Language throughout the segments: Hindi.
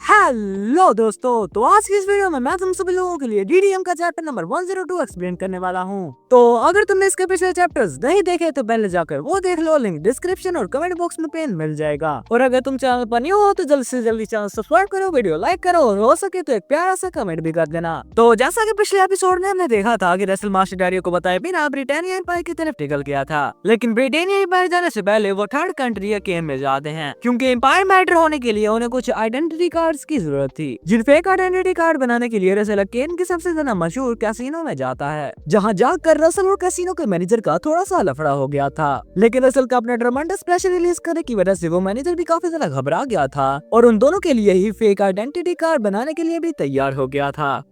हेलो दोस्तों, तो आज की इस वीडियो में मैं तुम सभी लोगों के लिए डीडीएम का चैप्टर नंबर 102 एक्सप्लेन करने वाला हूँ। तो अगर तुमने इसके पिछले चैप्टर्स नहीं देखे तो पहले जाकर वो देख लो, लिंक डिस्क्रिप्शन और कमेंट बॉक्स में पिन मिल जाएगा। और अगर तुम चैनल पर न्यू हो तो जल्दी से जल्दी चैनल सब्सक्राइब करो, वीडियो लाइक करो और हो सके तो एक प्यारा सा कमेंट भी कर देना। तो जैसा की पिछले एपिसोड में हमने देखा था कि रसल मार्शल डैरियो को बताए बिना ब्रिटानिया एम्पायर की तरफ निकल गया था, लेकिन ब्रिटानिया एम्पायर जाने से पहले वो थर्ड कंट्री या केन में जाते हैं, क्योंकि एम्पायर मैटर होने के लिए उन्हें कुछ आइडेंटिटी कार्ड्स की जरूरत थी। जिन फेक आइडेंटिटी कार्ड बनाने के लिए रसल केन के सबसे ज्यादा मशहूर कैसीनो में जाता है, जहां जाकर रसल और कैसीनो के मैनेजर का थोड़ा सा लफड़ा हो गया था। लेकिन रसल का अपना ट्रमेंडस प्रेशर रिलीज करने की वजह से वो मैनेजर भी काफी ज्यादा घबरा गया था और उन दोनों के लिए ही फेक आइडेंटिटी कार्ड बनाने के लिए भी तैयार हो गया था।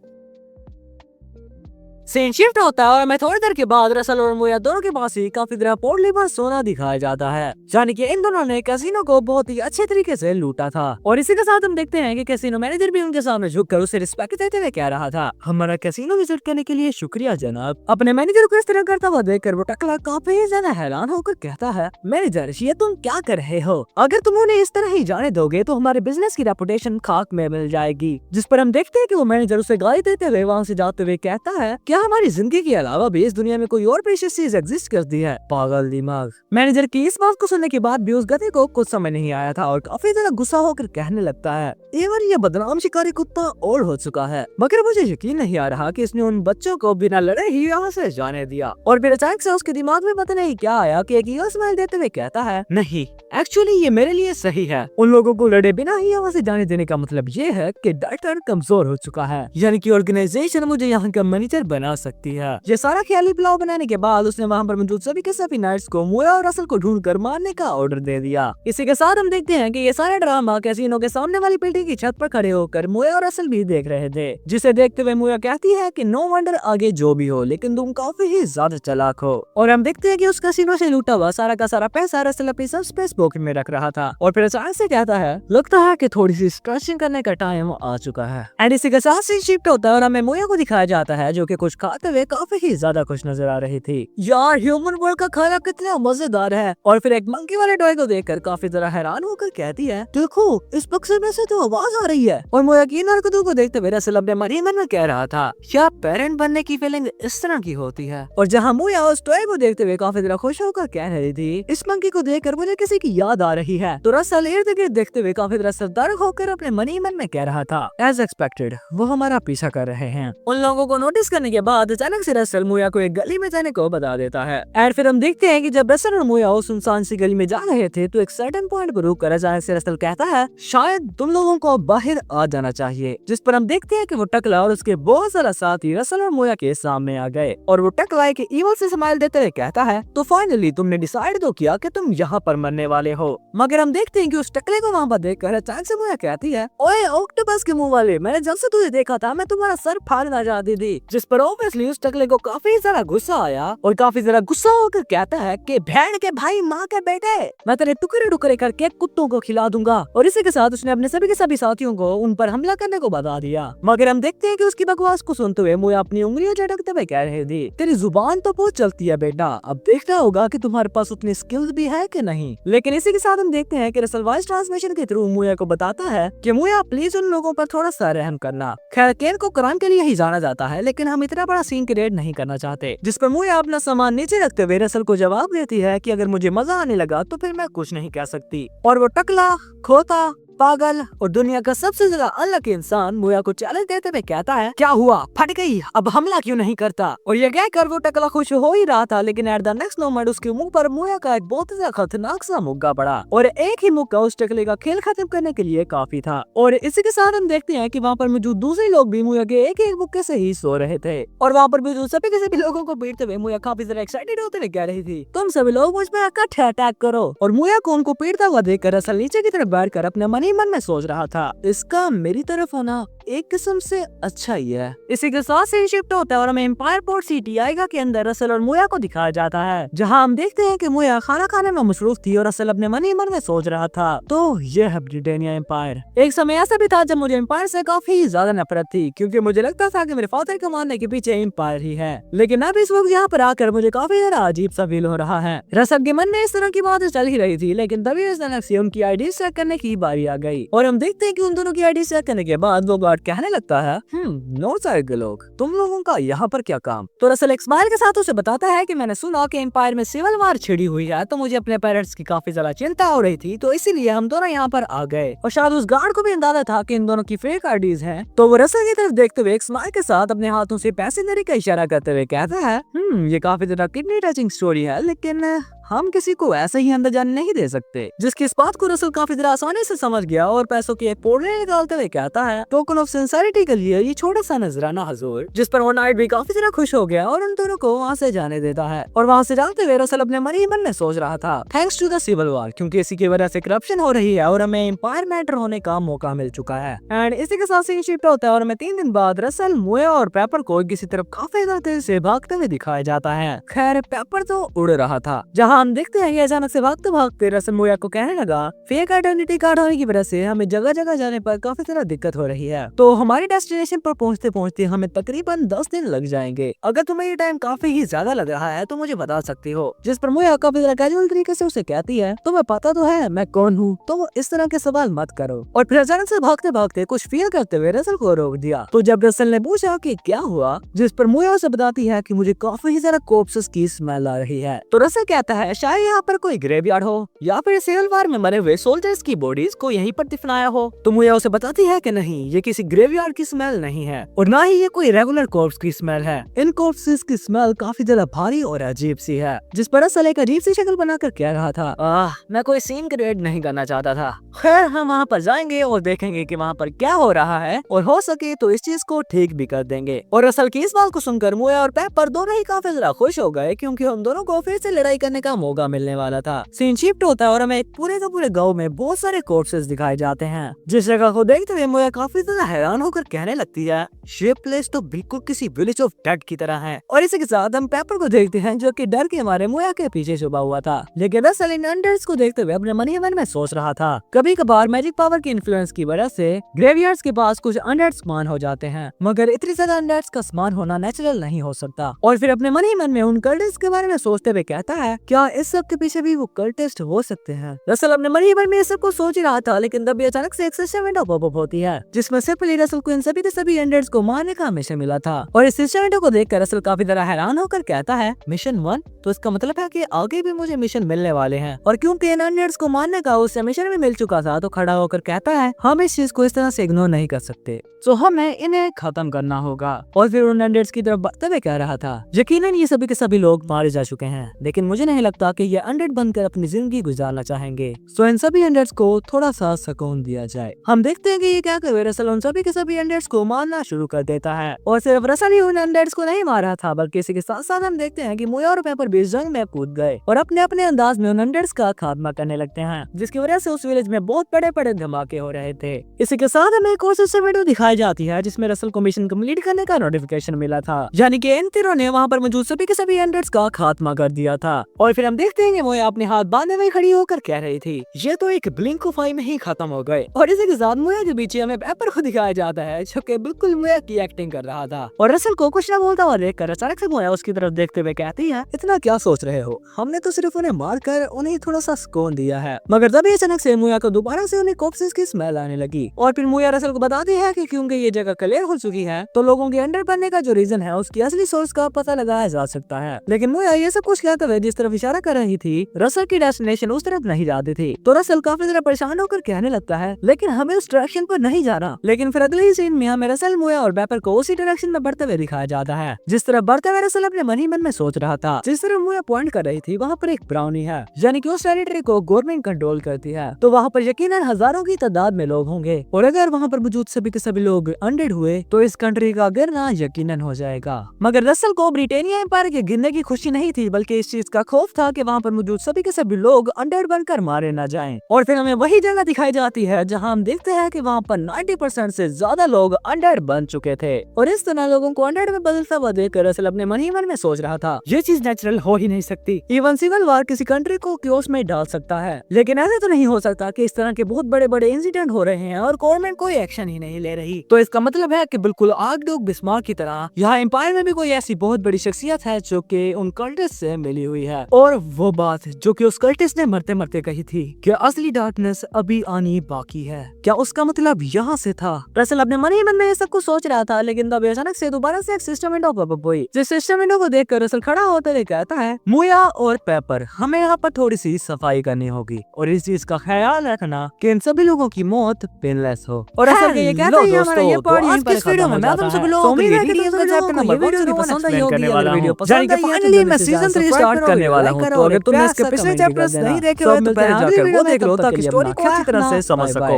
सीन शिफ्ट होता है और मैं थोड़ी देर के बाद रसल और मुया दोनों के पास ही काफी तरह पोर्टली पर सोना दिखाया जाता है, यानी कि इन दोनों ने कैसीनो को बहुत ही अच्छे तरीके से लूटा था। और इसी के साथ हम देखते हैं कि कैसीनो मैनेजर भी उनके सामने झुककर उसे रिस्पेक्ट देते हुए कह रहा था, हमारा कैसीनो विजिट करने के लिए शुक्रिया जनाब। अपने मैनेजर को इस तरह करता हुआ देखकर वो टकला काफी ज्यादा हैरान होकर कहता है, मैनेजर ये तुम क्या कर रहे हो? अगर तुम उन्हें इस तरह ही जाने दोगे तो हमारे बिजनेस की रेपुटेशन खाक में मिल जाएगी। जिस पर हम देखते हैं कि वो मैनेजर उसे गाली देते हुए वहाँ से जाते हुए कहता है, क्या हमारी जिंदगी के अलावा भी इस दुनिया में कोई और प्रीशियस चीज एग्जिस्ट करती है? पागल दिमाग। मैनेजर की इस बात को सुनने के बाद भी उस गधे को कुछ समझ नहीं आया था और काफी ज्यादा गुस्सा होकर कहने लगता है, ये बदनाम शिकारी कुत्ता और हो चुका है, मगर मुझे यकीन नहीं आ रहा कि इसने उन बच्चों को बिना लड़े ही यहाँ से जाने दिया। और फिर अचानक से उसके दिमाग में पता नहीं क्या आया कि एक स्माइल देते हुए कहता है, नहीं एक्चुअली ये मेरे लिए सही है, उन लोगों को लड़े बिना ही यहाँ से जाने देने का मतलब ये है कि डायरेक्टर कमजोर हो चुका है, यानी कि ऑर्गेनाइजेशन मुझे यहाँ का मैनेजर बना सकती है। ये सारा ख्याली प्लान बनाने के बाद उसने वहाँ पर मौजूद सभी के सभी नाइट्स को मुया और रसल को ढूंढकर मारने का ऑर्डर दे दिया। इसी के साथ हम देखते हैं कि ये सारा ड्रामा कैसीनो के सामने वाली बिल्डिंग की छत पर खड़े होकर मुया और रसल भी देख रहे थे, जिसे देखते हुए मुया कहती है कि नो वंडर आगे जो भी हो, लेकिन तुम काफी ही ज्यादा चालाक हो। और हम देखते हैं कि उस कैसीनो से लूटा हुआ सारा का सारा पैसा रसल अपनी सब स्पेस पॉकेट में रख रहा था और फिर अचानक से कहता है, लगता है कि थोड़ी सी स्ट्रेचिंग करने का टाइम आ चुका है। एंड इसी के साथ सीन शिफ्ट होता है और हमें मुया को दिखाया जाता है जो कि कुछ खाते हुए काफी ही ज्यादा खुश नजर आ रही थी। यार ह्यूमन वर्ल्ड का खाना कितना मजेदार है। और फिर एक मंकी वाले टॉय को देखकर काफी तरह हैरान होकर कहती है, देखो इस बक्से में से तो आवाज आ रही है। और मुया यकीन हरकतों को देखते हुए रसल अपने मन ही मन में कह रहा था, क्या पेरेंट बनने की फीलिंग इस तरह की होती है? और जहाँ मुया उस टॉय को देखते हुए काफी तरह खुश होकर कह रही थी, इस मंकी को देखकर मुझे किसी की याद आ रही है, तो रसल इर्द गिर्द देखते हुए काफी तरह सतर्क होकर अपने मन ही मन में कह रहा था, एज एक्सपेक्टेड वो हमारा पीछा कर रहे हैं। उन लोगों को नोटिस करने के बाद अचानक से रसल मुया को एक गली में जाने को बता देता है। एंड फिर हम देखते हैं कि जब रसल और मुया उस सुनसान सी गली में जा रहे थे तो एक सर्टेन पॉइंट पर रुककर अचानक से रसल कहता है, शायद तुम लोगों को बाहर आ जाना चाहिए। जिस पर हम देखते हैं कि वो टकला और उसके बहुत सारा साथी रसल और मुया के सामने आ गए और वो टकला के ईवल से स्माइल देते हुए कहता है, तो फाइनली तुमने डिसाइड तो किया कि तुम यहाँ पर मरने वाले हो। मगर हम देखते हैं कि उस टकले को वहाँ पर देखकर अचानक से मुया कहती है, ओए ऑक्टोपस के मुंह वाले, मैंने जब से तुझे देखा था मैं तुम्हारा सर फाड़ना चाहती थी। जिस पर ऑब्वियसली उस टकले को काफी ज्यादा गुस्सा आया और काफी ज्यादा गुस्सा होकर कहता है कि भेड़ के भाई माँ के बेटे, मैं तेरे टुकड़े टुकड़े करके कुत्तों को खिला दूंगा। और इसी के साथ उसने अपने सभी के सभी साथियों को उन पर हमला करने को बता दिया। मगर हम देखते हैं कि उसकी बकवास को सुनते हुए मुया अपनी उंगलियां झटकते हुए कह रहे थे, तेरी जुबान तो बहुत चलती है बेटा, अब देखना होगा कि तुम्हारे पास उतनी स्किल्स भी है कि नहीं। लेकिन इसी के साथ हम देखते हैं कि रसल वॉइस ट्रांसमिशन के थ्रू मुया को बताता है कि मुया प्लीज उन लोगों पर थोड़ा सा रहम करना। खैर केन को क्राइम के लिए ही जाना जाता है, लेकिन हम इतना बड़ा सीन क्रिएट नहीं करना चाहते। जिस पर मुया अपना सामान नीचे रखते हुए रसल को जवाब देती है कि अगर मुझे मजा आने लगा तो फिर मैं कुछ नहीं कह सकती। और वो टकला, खोता, पागल और दुनिया का सबसे ज्यादा अनलकी इंसान मुया को चैलेंज देते हुए कहता है, क्या हुआ, फट गई, अब हमला क्यों नहीं करता? और ये कहकर वो टकला खुश हो ही रहा था, लेकिन एट द नेक्स्ट मोमेंट उसके मुंह पर मुया का एक बहुत ही खतरनाक सा मुक्का पड़ा और एक ही मुक्का उस टकले का खेल खत्म करने के लिए काफी था। और इसी के साथ हम देखते हैं कि वहाँ पर मौजूद दूसरे लोग भी मुया के एक एक मुक्के से ही सो रहे थे और वहाँ पर मौजूद सभी के सभी लोगों को पीटते हुए मुया काफी ज्यादा एक्साइटेड होते हुए कह रही थी, तुम सभी लोग मुझ पर इकट्ठे अटैक करो। और मुया को उनको पीटता हुआ देखकर रसल नीचे की तरफ बैठकर अपने मन ही मन में सोच रहा था, इसका मेरी तरफ होना एक किस्म से अच्छा ही है। इसी के साथ से शिफ्ट होता है और हमें एम्पायर पोर्ट सिटी आएगा के अंदर रसल और मोया को दिखाया जाता है, जहाँ हम देखते हैं कि मोया खाना खाने में मसरूफ थी और रसल अपने मन ही मन में सोच रहा था। तो ये है ब्रिटेनिया एम्पायर। एक समय ऐसा भी था जब मुझे एम्पायर से काफी ज्यादा नफरत थी, क्योंकि मुझे लगता था कि मेरे फादर के मारने के पीछे एम्पायर ही है। लेकिन अब इस वक्त यहाँ पर आकर मुझे काफी ज्यादा अजीब सा फील हो रहा है। रसल के मन में इस तरह की बातें चल ही रही थी, लेकिन तभी अचानक से उनकी आईडी चेक करने की बारी आ गई और हम देखते हैं कि उन दोनों की आईडी चेक करने के बाद वो गार्ड कहने लगता है, नॉर्थ साइड के लोग, तुम लोगों का यहाँ पर क्या काम? तो रसल एक स्माइल के साथ उसे बताता है कि मैंने सुना कि एम्पायर में सिविल वार छिड़ी हुई है, तो मुझे अपने पेरेंट्स की काफी ज्यादा चिंता हो रही थी, तो इसीलिए हम दोनों यहाँ पर आ गए। और शायद उस गार्ड को भी अंदाजा था कि इन दोनों की फेक आईडीज हैं, तो वो रसल की तरफ देखते हुए एक स्माइल के साथ अपने हाथों से पैसेंजरी का इशारा करते हुए कहता है, ये काफी ज्यादा किडनी टचिंग स्टोरी है, लेकिन हम किसी को ऐसे ही अंदर जाने नहीं दे सकते। जिसकी इस बात को रसल काफी ज्यादा आसानी से समझ गया और पैसों की एक पोटली निकालते हुए कहता है, टोकन ऑफ सिंसियरिटी के लिए ये छोटा सा नजराना हजूर। जिस पर वो नाइट भी काफी ज्यादा खुश हो गया और उन दोनों को वहाँ से जाने देता है। और वहाँ से जाते हुए रसल अपने मन ही मन में सोच रहा था, thanks to the civil war, क्योंकि इसी की वजह से करप्शन हो रही है और हमें एम्पायर मैटर होने का मौका मिल चुका है। एंड इसी के साथ से शिफ्ट होता है और हमें 3 दिन बाद रसल, मोया और पेपर को किसी तरफ काफी ज्यादा तेज से भागते हुए दिखाया जाता है। खैर पेपर तो उड़ रहा था, जहाँ हम देखते हैं अचानक से भागते भागते रसल मोया को कहने लगा, फेक आइडेंटिटी कार्ड होने की वजह से हमें जगह जगह जाने पर काफी ज्यादा दिक्कत हो रही है, तो हमारी डेस्टिनेशन पर पहुंचते पहुंचते हमें तकरीबन 10 दिन लग जाएंगे। अगर तुम्हें ये टाइम काफी ही ज्यादा लग रहा है तो मुझे बता सकती हो। जिस पर मोया काफी ज्यादा कैजुअल तरीके से उसे कहती है, तुम्हें पता तो है मैं कौन हूँ, तो इस तरह के सवाल मत करो। और फिर अचानक से भागते भागते कुछ फील करते हुए रसल को रोक दिया। तो जब रसल ने पूछा कि क्या हुआ, जिस पर मोया उसे बताती है कि मुझे काफी ही ज्यादा कोर्प्सेस की स्मेल आ रही है। तो रसल कहता है शायद यहाँ पर कोई ग्रेवयार्ड हो या फिर सिविल वार में मरे हुए सोल्जर्स की बॉडीज को यहीं पर दफनाया हो। तो मोया उसे बताती है कि नहीं, ये किसी ग्रेवयार्ड की स्मेल नहीं है और ना ही ये कोई रेगुलर कॉर्प्स की स्मेल है। इन कॉर्प्सेस की स्मेल काफी ज्यादा भारी और अजीब सी है। जिस पर रसल एक अजीब सी शक्ल बनाकर कह रहा था, मैं कोई सीन क्रिएट नहीं करना चाहता था। खैर हम वहाँ पर जाएंगे और देखेंगे कि वहाँ पर क्या हो रहा है और हो सके तो इस चीज को ठीक भी कर देंगे। और रसल की इस बात को सुनकर मोया और पेपर दोनों ही काफी ज्यादा खुश हो गए, क्योंकि हम दोनों को फिर से लड़ाई करने का मौका मिलने वाला था। सीन शिफ्ट होता है और हमें पूरे के पूरे गांव में बहुत सारे कोर्सेस दिखाए जाते हैं। जिस जगह को देखते हुए मोया काफी ज्यादा हैरान होकर कहने लगती है, ये प्लेस तो बिल्कुल किसी विलेज ऑफ डेड की तरह है। और इसी के साथ हम पेपर को देखते हैं, जो कि डर के मारे मोया के पीछे छुपा हुआ था। लेकिन रसल इन अंडर्स को देखते हुए अपने मन ही मन में सोच रहा था, कभी कभार मैजिक पावर की इन्फ्लुएंस की वजह से ग्रेवयार्ड्स के पास कुछ अनडेड सामान हो जाते हैं, मगर इतनी ज्यादा अनडेड का सामान होना नेचुरल नहीं हो सकता। और फिर अपने मन ही मन में उन कल्टिस्ट के बारे में सोचते हुए कहता है, क्या इस सब के पीछे भी वो कल्टिस्ट हो सकते हैं? रसल अपने मन ही मन में सब को सोच ही रहा था, लेकिन तभी अचानक से एक सिस्टम विंडो पॉपअप होती है, जिसमें सिंपली रसल को इन सभी के सभी अनडेड्स को मारने का मिशन मिला था। और इस सिस्टम विंडो को देखकर रसल काफी ज्यादा हैरान होकर कहता है, मिशन 1, तो इसका मतलब है कि आगे भी मुझे मिशन मिलने वाले हैं। और क्योंकि इन अनडेड्स को मारने का उसे मिशन भी मिल चुका था, तो खड़ा होकर कहता है, हम इस चीज को इस तरह से इग्नोर नहीं कर सकते, तो हमें इन्हें खत्म करना होगा। और फिर उन अनडेड्स की तरफ बढ़ते हुए कह रहा था, यकीनन ये सभी के सभी लोग मारे जा चुके हैं, लेकिन मुझे नहीं लगता कि ये अनडेड बनकर अपनी जिंदगी गुजारना चाहेंगे, तो इन सभी अनडेड्स को थोड़ा सा सुकून दिया जाए। हम देखते हैं कि ये क्या कर रसल उन सभी के सभी अनडेड्स को मारना शुरू कर देता है। और सिर्फ रसल ही उन अनडेड्स को नहीं मारा था, बल्कि इसी के साथ साथ हम देखते हैं कि मोया और पेपर भी जंग में कूद गए और अपने अपने अंदाज में उन अनडेड्स का खात्मा करने लगते हैं, जिसकी वजह से उस विलेज में बहुत बड़े बड़े धमाके हो रहे थे। इसी के साथ हमें एक और सिस्टम वीडियो दिखाई जाती है, जिसमें रसल को मिशन कंप्लीट करने का नोटिफिकेशन मिला था, यानी कि इन तीनों ने वहाँ पर मौजूद सभी के सभी अनडेड्स का खात्मा कर दिया था। और फिर हम देखते हैं कि मोया अपने हाथ बांधे हुए खड़ी होकर कह रही थी, ये तो एक ब्लिंक ऑफ आई में ही खत्म हो गए। और इसी के साथ मोया के पीछे हमें पेपर को दिखाया जाता है, जो कि बिल्कुल मोया की एक्टिंग कर रहा था। और रसल को कुछ न बोलता हुआ देखकर अचानक से मोया उसकी तरफ देखते हुए कहती है, इतना क्या सोच रहे हो, हमने तो सिर्फ उन्हें मारकर उन्हें थोड़ा सा सुकून दिया है। मगर तभी अचानक से मोया को दोबारा से उन्हें कॉर्प्सेस की स्मेल आने लगी। और फिर मोया रसल को बताती है कि क्योंकि ये जगह क्लियर हो चुकी है, तो लोगों के अंडर बनने का जो रीजन है उसकी असली सोर्स का पता लगाया जा सकता है। लेकिन मोया ये सब कुछ कहते हुए जिस तरफ इशारा कर रही थी, रसल की डेस्टिनेशन उस तरफ नहीं जाती थी। तो रसल काफी ज्यादा परेशान होकर कहने लगता है, लेकिन हमें उस डायरेक्शन पर नहीं जाना। लेकिन फिर अगले ही सीन में हमें रसल, मोया और पेपर को उसी डायरेक्शन में बढ़ते हुए दिखाया जाता है, जिस तरफ बढ़ते हुए रसल अपने मन ही मन में सोच रहा था। जिस तरफ मोया पॉइंट कर रही थी, वहाँ पर एक ब्राउनी है, यानी कि उस टेरिटरी को गवर्नमेंट कंट्रोल करती है, तो वहाँ पर यकीनन हजारों की तादाद में लोग होंगे। और अगर वहाँ पर मौजूद सभी के सभी लोग अनडेड हुए, तो इस कंट्री का गिरना यकीनन हो जाएगा। मगर रसल को ब्रिटेनिया एम्पायर के गिरने की खुशी नहीं थी, बल्कि इस चीज का खौफ था कि वहाँ पर मौजूद सभी के सभी लोग अनडेड बनकर मारे ना जाएं। और फिर हमें वही जगह दिखाई जाती है जहाँ हम देखते हैं कि वहाँ पर 90% से ज्यादा लोग अनडेड बन चुके थे। और इस तरह लोगों को अनडेड में बदलता हुआ देखकर रसल अपने मन ही मन में सोच रहा था, ये चीज नेचुरल हो ही नहीं सकती। इवन सिविल वार किसी कंट्री को क्योस में डाल सकता है, लेकिन ऐसे तो नहीं हो सकता कि इस तरह के बहुत बड़े बड़े इंसिडेंट हो रहे हैं और गवर्नमेंट कोई एक्शन ही नहीं ले रही। तो इसका मतलब है कि बिल्कुल आर्कड्यूक बिस्मार्क की तरह यहाँ एम्पायर में भी कोई ऐसी बहुत बड़ी शख्सियत है जो कि उन कल्टिस्ट से मिली हुई है। और वो बात जो कि उस कल्टिस्ट ने मरते मरते कही थी कि असली डार्कनेस अभी आनी बाकी है, क्या उसका मतलब यहाँ से था? रसल अपने मन ही मन में ये सब कुछ सोच रहा था, लेकिन तब अचानक से दोबारा से एक सिस्टम विंडो पॉपअप हुई। जिस सिस्टम विंडो को देखकर रसल खड़ा होता है, कहता है, मुया और पेपर, हमें यहाँ पर थोड़ी सी सफाई करनी होगी और इस चीज का ख्याल रखना कि इन सभी लोगों की मौत पेनलेस हो। और असल में ये कहता है हमारा ये पार्टी आज की वीडियो में मैं तुम सभी लोगों के लिए वीडियो का चैप्टर नंबर 1 पसंद आई होगी। अगर वीडियो पसंद आई है तो मैं सीजन 3 स्टार्ट करने वाला हूँ, तो अगर तुमने इसके पिछले चैप्टर्स नहीं देखे हो तो पहले जाकर वो देख लो ताकि स्टोरी को अच्छी तरह से समझ सको।